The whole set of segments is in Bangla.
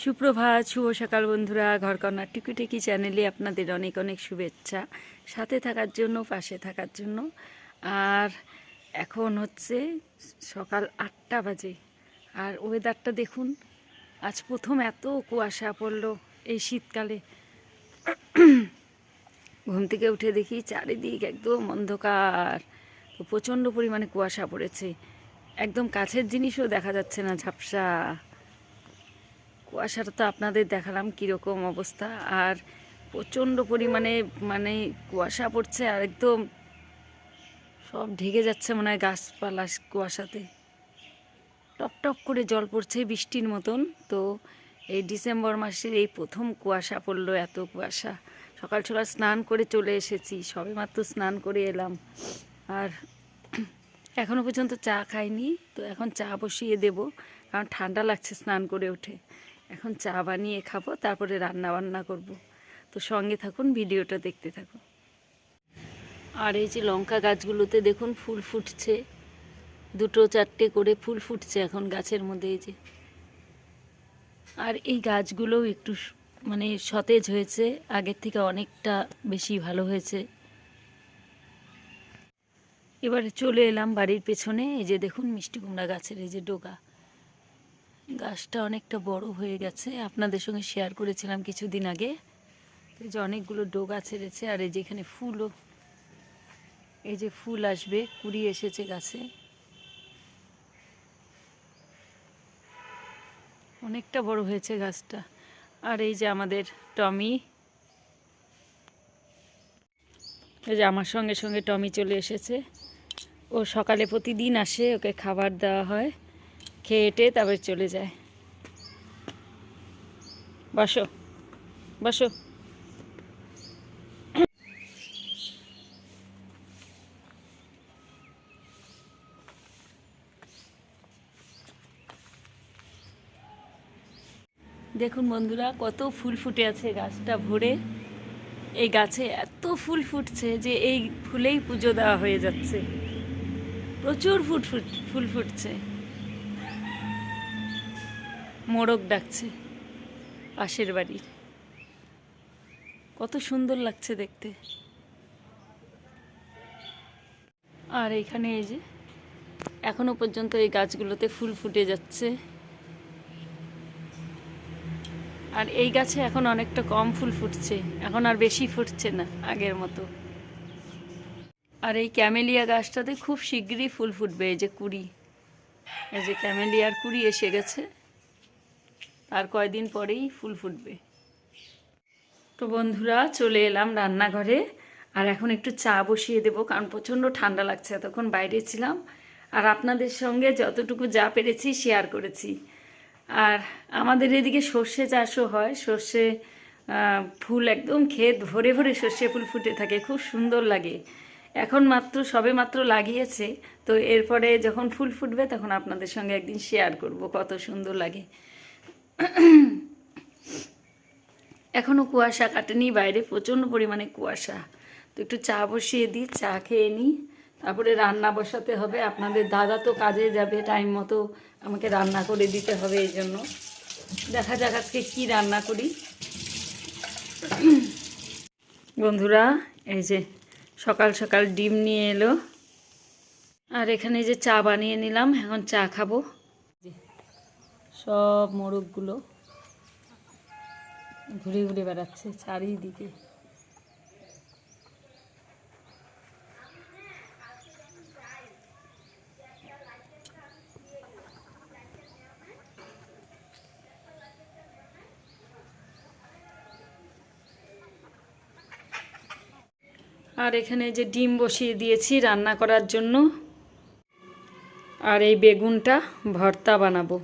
সুপ্রভাত, শুভ সকাল বন্ধুরা। ঘরকন্নার টুকিটাকি চ্যানেলে আপনাদের অনেক অনেক শুভেচ্ছা, সাথে থাকার জন্য, পাশে থাকার জন্য। আর এখন হচ্ছে সকাল 8টা বাজে, আর ওয়েদারটা দেখুন। আজ প্রথম এত কুয়াশা পড়লো এই শীতকালে। ঘুম থেকে উঠে দেখি চারিদিক একদম অন্ধকার, তো প্রচণ্ড পরিমাণে কুয়াশা পড়েছে। একদম কাছের জিনিসও দেখা যাচ্ছে না, ঝাপসা কুয়াশাটা তো আপনাদের দেখালাম কীরকম অবস্থা। আর প্রচণ্ড পরিমাণে কুয়াশা পড়ছে, আর একদম সব ঢেকে যাচ্ছে মনে হয় গাছপালা কুয়াশাতে। টপ টপ করে জল পড়ছে বৃষ্টির মতন। তো এই ডিসেম্বর মাসের এই প্রথম কুয়াশা পড়লো, এত কুয়াশা। সকাল সকাল স্নান করে চলে এসেছি, সবেমাত্র স্নান করে এলাম। আর এখনও পর্যন্ত চা খাইনি, তো এখন চা বসিয়ে দেব, কারণ ঠান্ডা লাগছে স্নান করে উঠে। এখন চা বানিয়ে খাবো, তারপরে রান্না বান্না করব। তো সঙ্গে থাকুন, ভিডিওটা দেখতে থাকুন। আর এই যে লঙ্কা গাছগুলোতে দেখুন ফুল ফুটছে, 2-4টে করে ফুল ফুটছে এখন গাছের মধ্যে, এই যে। আর এই গাছগুলোও একটু সতেজ হয়েছে, আগের থেকে অনেকটা বেশি ভালো হয়েছে। এবারে চলে এলাম বাড়ির পেছনে, এই যে দেখুন মিষ্টি কুমড়া গাছের এই যে ডোগা। গাছটা অনেকটা বড় হয়ে গেছে, আপনাদের সঙ্গে শেয়ার করেছিলাম কিছুদিন আগে। এই যে অনেকগুলো ডোগা ছেড়েছে, আর এই যে এখানে ফুলও, এই যে ফুল আসবে, কুড়ি এসেছে গাছে, অনেকটা বড় হয়েছে গাছটা। আর এই যে আমাদের টমি, এই যে আমার সঙ্গে সঙ্গে টমি চলে এসেছে। ও সকালে প্রতিদিন আসে, ওকে খাবার দেওয়া হয়, খেয়ে এটে তারপরে চলে যায়। বসো বসো। দেখুন বন্ধুরা, কত ফুল ফুটে আছে গাছটা ভরে। এই গাছে এত ফুল ফুটছে যে এই ফুলেই পুজো দেওয়া হয়ে যাচ্ছে। প্রচুর ফুল ফুটছে। মোরগ ডাকছে পাশের বাড়ির, কত সুন্দর লাগছে দেখতে। আর এখানে এই যে এখনো পর্যন্ত এই গাছগুলোতে ফুল ফুটে যাচ্ছে। আর এই গাছে এখন অনেকটা কম ফুল ফুটছে, এখন আর বেশি ফুটছে না আগের মতো। আর এই ক্যামেলিয়া গাছটাতে খুব শিগগিরই ফুল ফুটবে, এই যে কুড়ি, এই যে ক্যামেলিয়ার কুড়ি এসে গেছে, আর কয়দিন পরেই ফুল ফুটবে। তো বন্ধুরা, চলে এলাম রান্নাঘরে, আর এখন একটু চা বসিয়ে দেবো, কারণ প্রচণ্ড ঠান্ডা লাগছে। এতক্ষণ বাইরে ছিলাম, আর আপনাদের সঙ্গে যতটুকু যা পেরেছি শেয়ার করেছি। আর আমাদের এদিকে সর্ষে চাষও হয়, সর্ষে ফুল একদম ক্ষেত ভরে ভরে সর্ষে ফুল ফুটে থাকে, খুব সুন্দর লাগে। এখন সবে মাত্র লাগিয়েছে, তো এরপরে যখন ফুল ফুটবে তখন আপনাদের সঙ্গে একদিন শেয়ার করব কত সুন্দর লাগে। এখনও কুয়াশা কাটেনি, বাইরে প্রচণ্ড পরিমাণে কুয়াশা। তো একটু চা বসিয়ে দিই, চা খেয়ে নিই, তারপরে রান্না বসাতে হবে। আপনাদের দাদা তো কাজে যাবে, টাইম মতো আমাকে রান্না করে দিতে হবে, এই জন্য দেখা যাক আজকে কী রান্না করি। বন্ধুরা, এই যে সকাল সকাল ডিম নিয়ে এলো, আর এখানে যে চা বানিয়ে নিলাম, এখন চা খাবো। সব মোরগগুলো ঘুরে ঘুরে বেড়াচ্ছে চারিদিকে। আর এখানে যে ডিম বসিয়ে দিয়েছি রান্না করার জন্য, আর এই বেগুনটা ভর্তা বানাবো।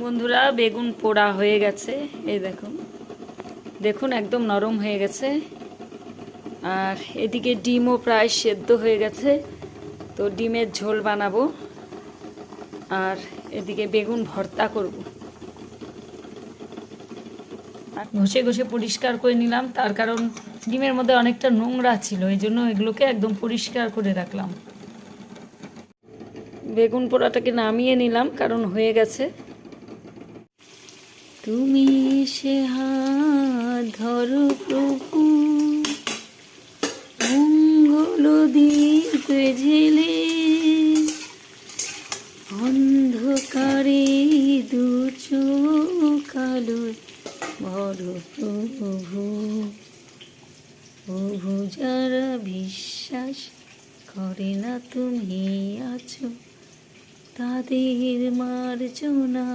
বন্ধুরা বেগুন পোড়া হয়ে গেছে, এই দেখুন দেখুন একদম নরম হয়ে গেছে। আর এদিকে ডিমও প্রায় সেদ্ধ হয়ে গেছে, তো ডিমের ঝোল বানাবো। আর এদিকে বেগুন ভর্তা করব। ঘষে ঘষে পরিষ্কার করে নিলাম, তার কারণ ডিমের মধ্যে অনেকটা নোংরা ছিল, এই জন্য এগুলোকে একদম পরিষ্কার করে রাখলাম। বেগুন পোড়াটাকে নামিয়ে নিলাম কারণ হয়ে গেছে। তুমি সে হাত ধরো প্রভু, মঙ্গল দীপে ঝেলে, অন্ধকারে দু চোখ আলোয় ভরো প্রভু। প্রভু যারা বিশ্বাস করে না তুমি আছো, তাদের মার্জনা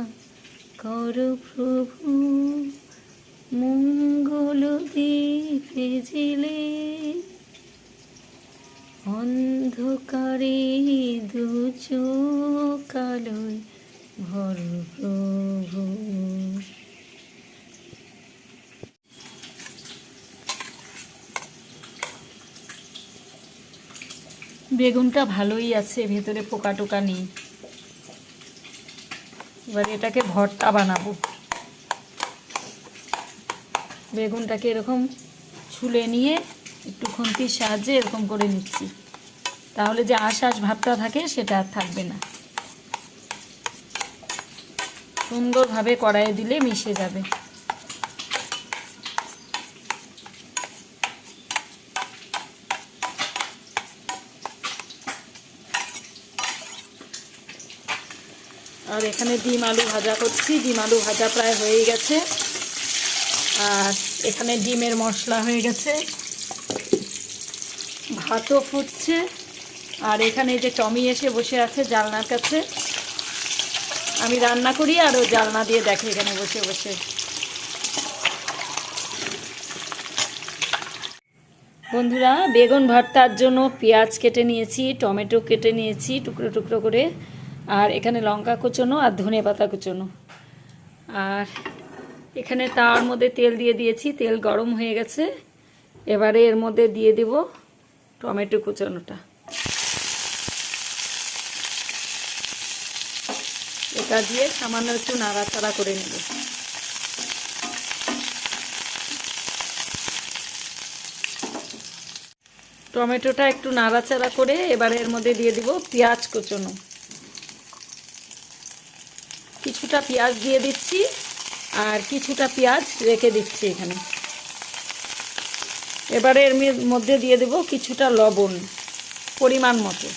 করো প্রভু। মঙ্গল দীপে জেলে, অন্ধকারে দু চোখ আলোয় ভরো প্রভু। বেগুনটা ভালোই আছে, ভেতরে পোকা টোকা নেই। এবার এটাকে ভর্তা বানাবো। বেগুনটাকে এরকম ছুলে নিয়ে একটু খুন্তির সাহায্যে এরকম করে নিচ্ছি, তাহলে যে আঁশ ভাবটা থাকে সেটা আর থাকবে না। সুন্দরভাবে কড়াইয়ে দিলে মিশে যাবে। আর এখানে ডিম আলু ভাজা করছি, ডিম আলু ভাজা প্রায় হয়ে গেছে। আর এখানে ডিমের মশলা হয়ে গেছে, ভাতও ফুটছে। আর এখানে যে টমি এসে বসে আছে জানলার কাছে, আমি রান্না করি আর ও জানলা দিয়ে দেখে এখানে বসে বসে। বন্ধুরা বেগুন ভর্তার জন্য পেঁয়াজ কেটে নিয়েছি, টমেটো কেটে নিয়েছি টুকরো টুকরো করে, আর এখানে লঙ্কা কুচোনো আর ধনে পাতা কুচোনো। আর এখানে তার মধ্যে তেল দিয়ে দিয়েছি, তেল গরম হয়ে গেছে। এবারে এর মধ্যে দিয়ে দেব টমেটো কুচোনোটা। এটা দিয়ে সামান্য একটু নাড়াচাড়া করে নেব। টমেটোটা একটু নাড়াচাড়া করে এবারে এর মধ্যে দিয়ে দিব পেঁয়াজ কুচোনো। কিছুটা পেঁয়াজ দিয়ে দিচ্ছি আর কিছুটা পেঁয়াজ রেখে দিচ্ছি এখানে। এবারে এর মধ্যে দিয়ে দেব কিছুটা লবণ পরিমাণ মতো।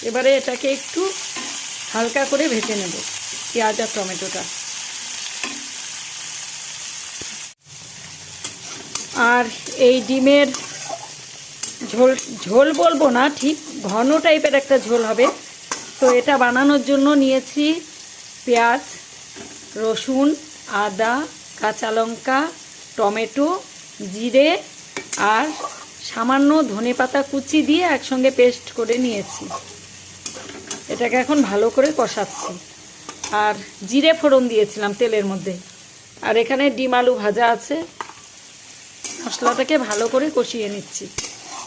এবারে এটাকে একটু হালকা করে ভেজে নেব, পেঁয়াজ আর টমেটোটা। আর এই ডিমের ঝোল ঝোল বলবো না, ঠিক ঘন টাইপের একটা ঝোল হবে। তো এটা বানানোর জন্য নিয়েছি পেঁয়াজ, রসুন, আদা, কাঁচা লঙ্কা, টমেটো, জিরে আর সামান্য ধনেপাতা কুচি দিয়ে একসঙ্গে পেস্ট করে নিয়েছি। এটাকে এখন ভালো করে কষাচ্ছি। আর জিরে ফোড়ন দিয়েছিলাম তেলের মধ্যে। আর এখানে ডিম আলু ভাজা আছে, মশলাটাকে ভালো করে কষিয়ে নিচ্ছি।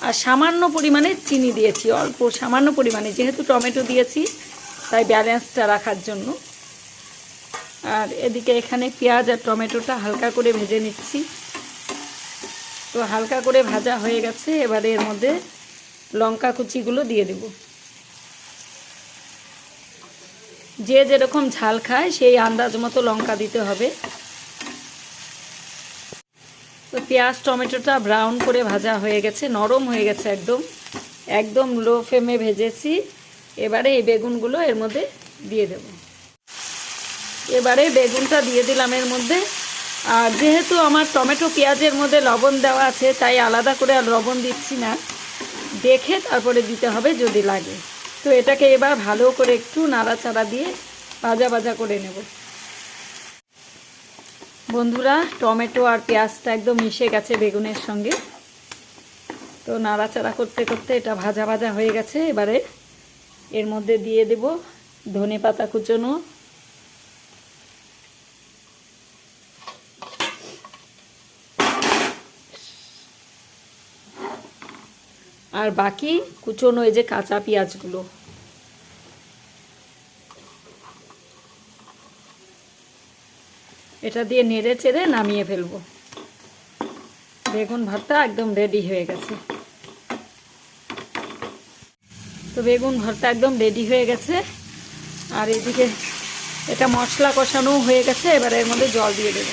আর সামান্য পরিমাণে চিনি দিয়েছি, অল্প সামান্য পরিমাণে, যেহেতু টমেটো দিয়েছি তাই ব্যালেন্সটা রাখার জন্য। আর এদিকে এখানে পেঁয়াজ আর টমেটোটা হালকা করে ভেজে নিচ্ছি। তো হালকা করে ভাজা হয়ে গেছে, এবারে এর মধ্যে লঙ্কা কুচিগুলো দিয়ে দেব। যে যেরকম ঝাল খায় সেই আন্দাজ মতো লঙ্কা দিতে হবে। তো পেঁয়াজ টমেটোটা ব্রাউন করে ভাজা হয়ে গেছে, নরম হয়ে গেছে একদম, একদম লো ফ্লেমে ভেজেছি। এবারে এই বেগুনগুলো এর মধ্যে দিয়ে দেব। এবারে বেগুনটা দিয়ে দিলাম এর মধ্যে। আর যেহেতু আমার টমেটো পেঁয়াজের মধ্যে লবণ দেওয়া আছে, তাই আলাদা করে আর লবণ দিচ্ছি না, দেখে তারপরে দিতে হবে যদি লাগে। তো এটাকে এবার ভালো করে একটু নাড়াচাড়া দিয়ে ভাজা ভাজা করে নেব। বন্ধুরা টমেটো আর পেঁয়াজটা একদম মিশে গেছে বেগুনের সঙ্গে। তো নাড়াচাড়া করতে করতে এটা ভাজা ভাজা হয়ে গেছে। এবারে এর মধ্যে দিয়ে দেব ধনেপাতা কুচনো, আর বাকি কুচনো এই যে কাঁচা পেঁয়াজগুলো। এটা দিয়ে নেড়ে চেড়ে নামিয়ে ফেলবো। বেগুন ভর্তা একদম রেডি হয়ে গেছে। তো বেগুন ভর্তা একদম রেডি হয়ে গেছে। আর এদিকে এটা মশলা কষানো হয়ে গেছে। এবার এর মধ্যে জল দিয়ে দেবো।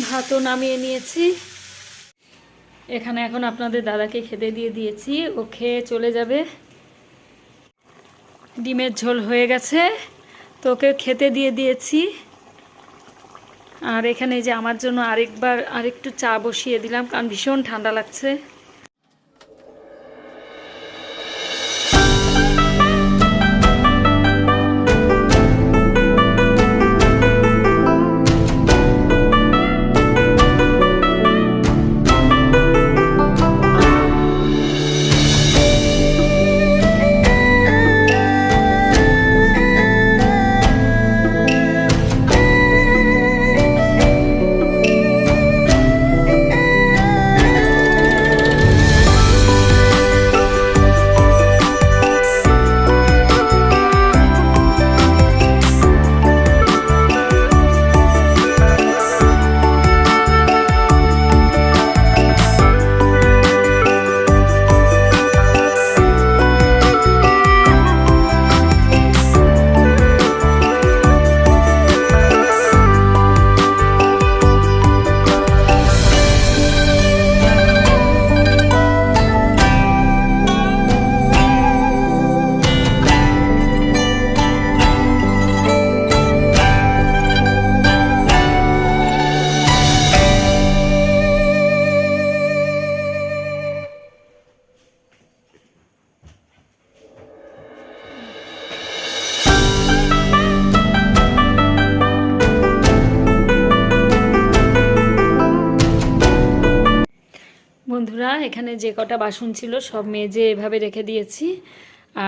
ভাতও নামিয়ে নিয়েছি। এখানে এখন আপনাদের দাদাকে খেতে দিয়ে দিয়েছি, ও খেয়ে চলে যাবে। ডিমের ঝোল হয়ে গেছে, তো ওকে খেতে দিয়ে দিয়েছি। আর এখানে যে আমার জন্য আরেকটু চা বসিয়ে দিলাম, কারণ ভীষণ ঠান্ডা লাগছে। বন্ধুরা, এখানে যে কটা বাসন ছিল সব মেজে এভাবে রেখে দিয়েছি।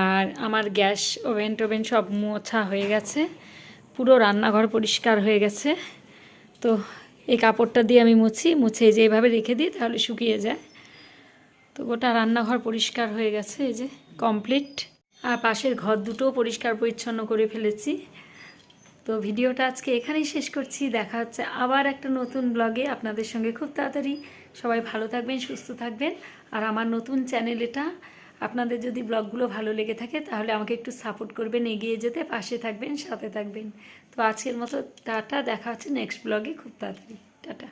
আর আমার গ্যাস ওভেন সব মোছা হয়ে গেছে, পুরো রান্নাঘর পরিষ্কার হয়ে গেছে। তো এই কাপড়টা দিয়ে আমি মুছে যে এভাবে রেখে দিই, তাহলে শুকিয়ে যায়। তো গোটা রান্নাঘর পরিষ্কার হয়ে গেছে, এই যে কমপ্লিট। আর পাশের ঘর দুটোও পরিষ্কার পরিচ্ছন্ন করে ফেলেছি। তো ভিডিওটা আজকে এখানেই শেষ করছি। দেখা হচ্ছে আবার একটা নতুন ব্লগে আপনাদের সঙ্গে খুব তাড়াতাড়ি। সবাই ভালো থাকবেন, সুস্থ থাকবেন। আর আমার নতুন চ্যানেল এটা, আপনাদের যদি ব্লগগুলো ভালো লেগে থাকে তাহলে আমাকে একটু সাপোর্ট করবেন, এগিয়ে যেতে পাশে থাকবেন, সাথে থাকবেন। তো আজকের মতো টাটা, দেখা হচ্ছে নেক্সট ব্লগে খুব তাড়াতাড়ি। টাটা।